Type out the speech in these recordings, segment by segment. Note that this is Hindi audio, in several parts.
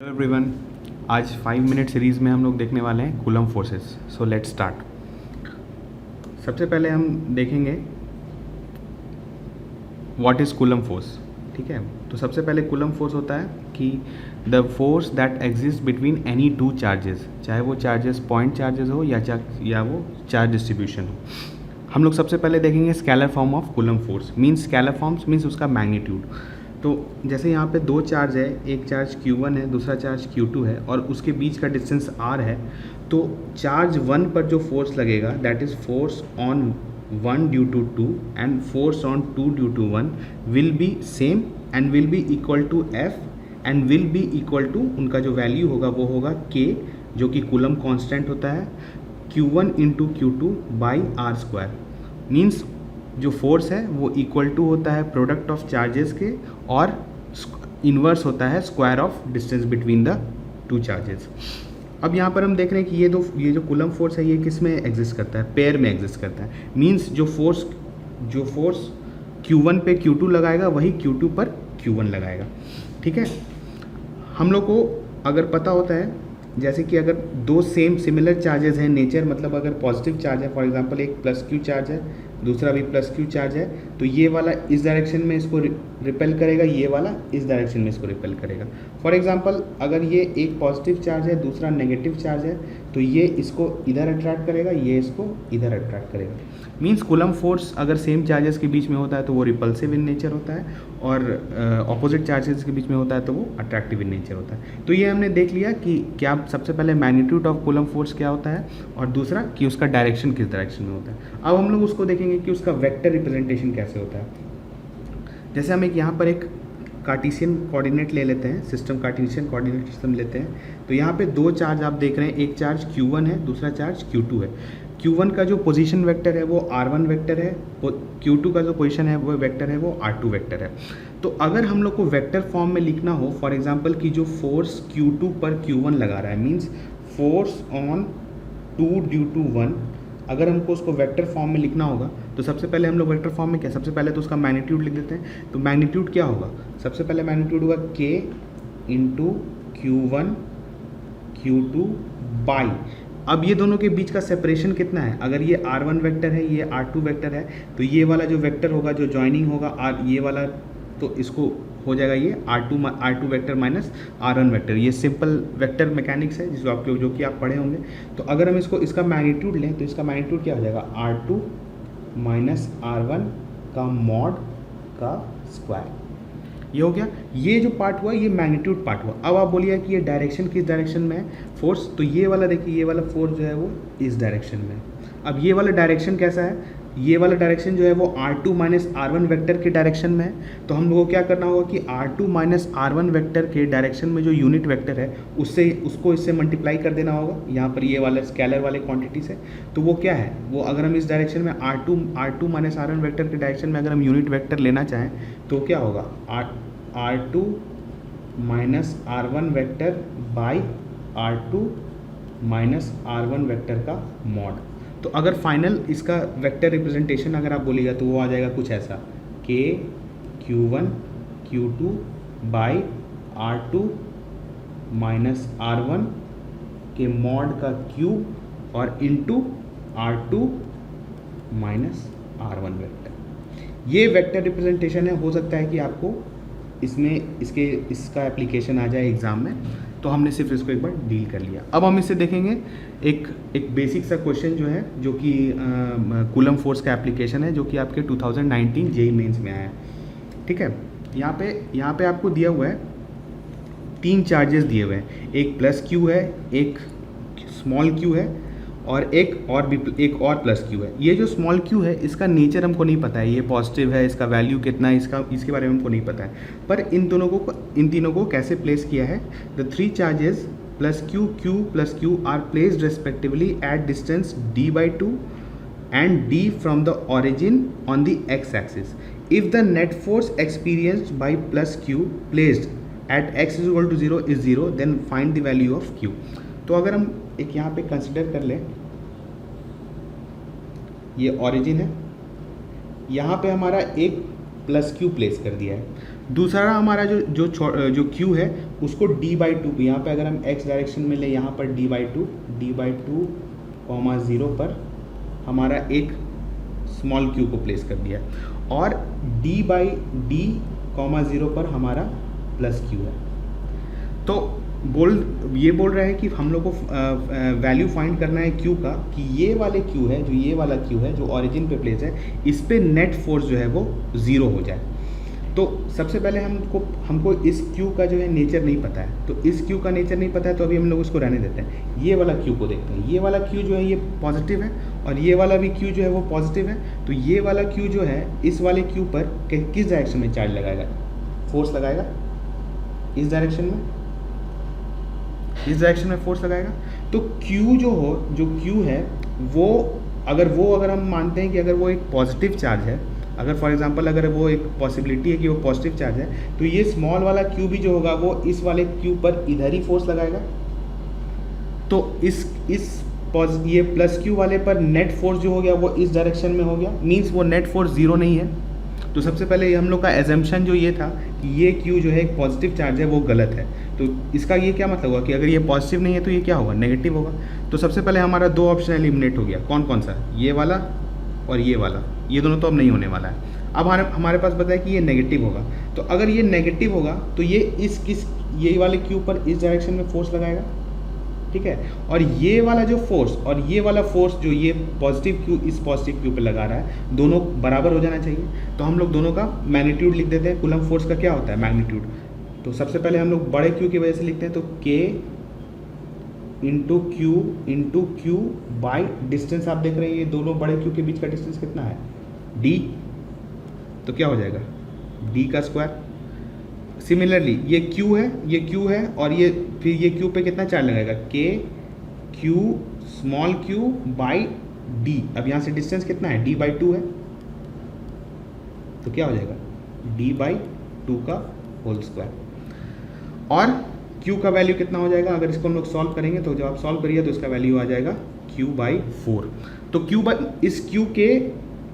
हेलो एवरीवन, आज 5 मिनट सीरीज़ में हम लोग देखने वाले हैं coulomb forces. So let's start. सबसे पहले हम देखेंगे व्हाट इज़ कूलम फोर्स। ठीक है, तो सबसे पहले कूलम फोर्स होता है कि the force that exist between any two charges, चाहे वो चार्जेस पॉइंट चार्जेस हो या वो चार्ज डिस्ट्रीब्यूशन हो। हम लोग सबसे पहले देखेंगे scalar form of coulomb force. Means scalar forms means उसका मैग्नीट्यूड। तो जैसे यहाँ पे दो चार्ज है, एक चार्ज Q1 है, दूसरा चार्ज Q2 है, और उसके बीच का डिस्टेंस R है। तो चार्ज 1 पर जो फोर्स लगेगा that is force on 1 due to 2 and force on 2 due to 1 will be same and will be equal to F and will be equal to, उनका जो वैल्यू होगा वो होगा K, जो कि कूलम कांस्टेंट होता है, Q1 into Q2 by R square. Means जो फोर्स है वो इक्वल टू होता है प्रोडक्ट ऑफ चार्जेस के, और इन्वर्स होता है square of distance between the two charges. अब यहाँ पर हम देख रहे हैं कि ये जो कूलम फोर्स है ये किस में एग्जिस्ट करता है, पेयर में एग्जिस्ट करता है। मीन्स जो फोर्स Q1 पे Q2 लगाएगा वही Q2 पर Q1 लगाएगा। ठीक है, हम लोग को अगर पता होता है, जैसे कि अगर दो सिमिलर चार्जेस हैं नेचर, मतलब अगर पॉजिटिव चार्ज है, फॉर एग्जांपल एक प्लस Q चार्ज है, दूसरा भी प्लस Q चार्ज है, तो ये वाला इस डायरेक्शन में इसको रिपेल करेगा, ये वाला इस डायरेक्शन में इसको रिपेल करेगा। फॉर एग्जांपल अगर ये एक पॉजिटिव चार्ज है, दूसरा नेगेटिव चार्ज है, तो ये इसको इधर अट्रैक्ट करेगा, ये इसको इधर अट्रैक्ट करेगा। मीन्स कूलम फोर्स अगर सेम चार्जेस के बीच में होता है तो वो रिपल्सिव इन नेचर होता है, और ऑपोजिट चार्जेस के बीच में होता है तो वो अट्रैक्टिव इन नेचर होता है। तो ये हमने देख लिया कि क्या सबसे पहले मैग्नीट्यूड ऑफ कूलम फोर्स क्या होता है, और दूसरा कि उसका डायरेक्शन किस डायरेक्शन में होता है। अब हम लोग उसको देखेंगे कि उसका वेक्टर रिप्रेजेंटेशन कैसे होता है। जैसे हम यहाँ पर एक कार्टेशियन कोऑर्डिनेट ले लेते हैं, सिस्टम कार्टेशियन कोऑर्डिनेट सिस्टम लेते हैं। तो यहाँ पे दो चार्ज आप देख रहे हैं, एक चार्ज Q1 है, दूसरा चार्ज Q2 है। Q1 का जो पोजीशन वेक्टर है वो R1 वेक्टर है, Q2 का जो पोजीशन है वो वेक्टर है वो R2 वेक्टर है। तो अगर हम लोग को वेक्टर फॉर्म में लिखना हो, फॉर एग्जांपल कि जो फोर्स Q2 पर Q1 लगा रहा है, means force on 2 due to 1, अगर हमको उसको वेक्टर फॉर्म में लिखना होगा तो सबसे पहले हम लोग वेक्टर फॉर्म में क्या, सबसे पहले तो उसका मैग्नीट्यूड लिख देते हैं। तो मैग्नीट्यूड क्या होगा, सबसे पहले मैग्नीट्यूड होगा K into Q1 Q2 by, अब ये दोनों के बीच का सेपरेशन कितना है, अगर ये R1 वेक्टर है, ये R2 वेक्टर है, तो ये वाला जो वेक्टर होगा, जो जॉइनिंग होगा ये वाला, तो इसको हो जाएगा ये R2 vector minus R1 vector. ये सिंपल वेक्टर मैकेनिक्स है जो कि आप पढ़े होंगे। तो अगर हम इसका मैग्नीट्यूड लें तो इसका मैग्नीट्यूड क्या हो जाएगा, R2 माइनस R1 का मॉड का स्क्वायर। ये हो गया, ये जो पार्ट हुआ ये मैग्नीट्यूड पार्ट हुआ। अब आप बोलिए कि ये डायरेक्शन किस डायरेक्शन में है फोर्स, तो ये वाला देखिए, ये वाला फोर्स जो है वो इस डायरेक्शन में है। अब ये वाला डायरेक्शन कैसा है, ये वाला डायरेक्शन जो है वो R2 माइनस R1 वेक्टर के डायरेक्शन में है। तो हम लोगों को क्या करना होगा कि R2 माइनस R1 वेक्टर के डायरेक्शन में जो यूनिट वेक्टर है उसको इससे मल्टीप्लाई कर देना होगा, यहाँ पर ये वाला स्केलर वाले क्वांटिटी से। तो वो क्या है, वो अगर हम इस डायरेक्शन में R2 माइनस R1 वेक्टर के डायरेक्शन में अगर हम यूनिट वेक्टर लेना चाहें तो क्या होगा, R2 minus R1 vector by R2 minus R1 vector का मॉड। तो अगर फाइनल इसका वेक्टर रिप्रेजेंटेशन अगर आप बोलिएगा तो वो आ जाएगा कुछ ऐसा, K Q1 Q2 by R2 minus R1 के मॉड का क्यूब और into R2 minus R1 vector. ये वेक्टर रिप्रेजेंटेशन है। हो सकता है कि आपको इसका एप्लीकेशन आ जाए एग्ज़ाम में, तो हमने सिर्फ इसको एक बार डील कर लिया। अब हम इससे देखेंगे एक बेसिक सा क्वेश्चन जो है, जो कि कूलम फोर्स का एप्लीकेशन है, जो कि आपके 2019 जेईई मेंस में आया है। ठीक है, यहाँ पे आपको दिया हुआ है 3 चार्जेस दिए हुए हैं, एक प्लस Q है, एक स्मॉल q है, और एक और प्लस Q है। ये जो स्मॉल q है इसका नेचर हमको नहीं पता है, ये पॉजिटिव है, इसका वैल्यू कितना है, इसके बारे में हमको नहीं पता है। पर इन तीनों को कैसे प्लेस किया है, the 3 charges plus Q plus Q are placed respectively at distance d/2 and d from the origin on the x-axis. If the net force experienced by plus Q placed at x is equal to 0 is 0, then find the value of Q. तो अगर हम एक यहाँ पे कंसिडर कर लें, ये ओरिजिन है, यहाँ पे हमारा एक प्लस Q प्लेस कर दिया है। दूसरा हमारा जो क्यू है उसको d/2 यहाँ पे अगर हम x डायरेक्शन में ले, यहाँ पर d/2 कॉमा 0 पर हमारा एक स्मॉल क्यू को प्लेस कर दिया और d/d कॉमा 0 पर हमारा प्लस क्यू है। तो ये बोल रहा है कि हम लोग को वैल्यू फाइंड करना है क्यू का, कि ये वाले क्यू है, जो ये वाला क्यू है जो ओरिजिन पे प्लेस है, इस पे नेट फोर्स जो है वो 0 हो जाए। तो सबसे पहले हमको इस क्यू का जो है नेचर नहीं पता है, तो इस क्यू का नेचर नहीं पता है, तो अभी हम लोग उसको रहने देते हैं। ये वाला क्यू को देखते हैं, ये वाला क्यू जो है ये पॉजिटिव है और ये वाला भी क्यू जो है वो पॉजिटिव है। तो ये वाला क्यू जो है इस वाले क्यू पर किस डायरेक्शन में चार्ज लगाएगा, फोर्स लगाएगा इस डायरेक्शन में, इस डायरेक्शन में फोर्स लगाएगा। तो क्यू जो क्यू है वो अगर हम मानते हैं कि अगर वो एक पॉजिटिव चार्ज है, अगर फॉर एग्जांपल अगर वो एक पॉसिबिलिटी है कि वो पॉजिटिव चार्ज है, तो ये स्मॉल वाला क्यू भी जो होगा वो इस वाले क्यू पर इधर ही फोर्स लगाएगा। तो ये प्लस क्यू वाले पर नेट फोर्स जो हो गया वो इस डायरेक्शन में हो गया, मीन्स वो नेट फोर्स 0 नहीं है। तो सबसे पहले हम लोग का एजम्पशन जो ये था कि ये क्यू जो है एक पॉजिटिव चार्ज है, वो गलत है। तो इसका ये क्या मतलब हुआ कि अगर ये पॉजिटिव नहीं है तो ये क्या होगा, नेगेटिव होगा। तो सबसे पहले हमारा 2 ऑप्शन एलिमिनेट हो गया, कौन कौन सा, ये वाला और ये वाला, ये दोनों तो अब नहीं होने वाला है। अब हमारे पास बताया कि ये नेगेटिव होगा, तो अगर ये नेगेटिव होगा तो ये ये वाले क्यू पर इस डायरेक्शन में फोर्स लगाएगा, ठीक है। और ये वाला जो फोर्स और ये वाला फोर्स जो ये पॉजिटिव क्यू इस पॉजिटिव क्यू पे लगा रहा है, दोनों बराबर हो जाना चाहिए। तो हम लोग दोनों का मैग्नीट्यूड लिख देते हैं। कूलम्ब फोर्स का क्या होता है, मैग्नीट्यूड। तो सबसे पहले हम लोग बड़े क्यू की वजह से लिखते हैं, तो K into Q by distance. आप देख रहे हैं ये दोनों बड़े क्यू के बीच का डिस्टेंस कितना है, D। तो क्या हो जाएगा, D का स्क्वायर। सिमिलरली ये Q है और ये फिर ये Q पे कितना चार्ज लगाएगा, Q small q by D। अब यहाँ से डिस्टेंस कितना है, D/2 है, तो क्या हो जाएगा D/2 का होल स्क्वायर। और Q का वैल्यू कितना हो जाएगा, अगर इसको हम लोग सॉल्व करेंगे तो जब आप सॉल्व करिए तो इसका वैल्यू आ जाएगा Q/4। तो इस Q के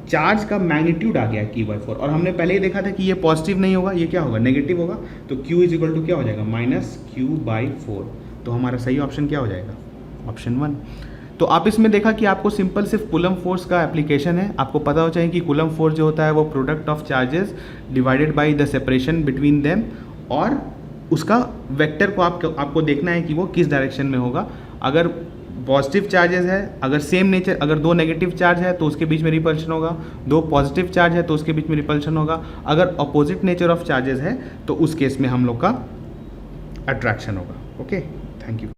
चार्ज का मैग्नीट्यूड आ गया Q/4, और हमने पहले ही देखा था कि ये पॉजिटिव नहीं होगा, ये क्या होगा, नेगेटिव होगा। तो Q इज इक्वल टू क्या हो जाएगा, -Q/4। तो हमारा सही ऑप्शन क्या हो जाएगा, ऑप्शन 1। तो आप इसमें देखा कि आपको सिंपल सिर्फ कूलम्ब फोर्स का एप्लीकेशन है। आपको पता हो चाहिए कि कूलम्ब फोर्स जो होता है वो product of charges divided by the separation between them, और उसका वेक्टर को आपको देखना है कि वो किस डायरेक्शन में होगा। अगर पॉजिटिव चार्जेस है, अगर सेम नेचर, अगर 2 नेगेटिव चार्ज है तो उसके बीच में रिपल्शन होगा, 2 पॉजिटिव चार्ज है तो उसके बीच में रिपल्शन होगा। अगर अपोजिट नेचर ऑफ चार्जेस है तो उस केस में हम लोग का अट्रैक्शन होगा। Okay, thank you.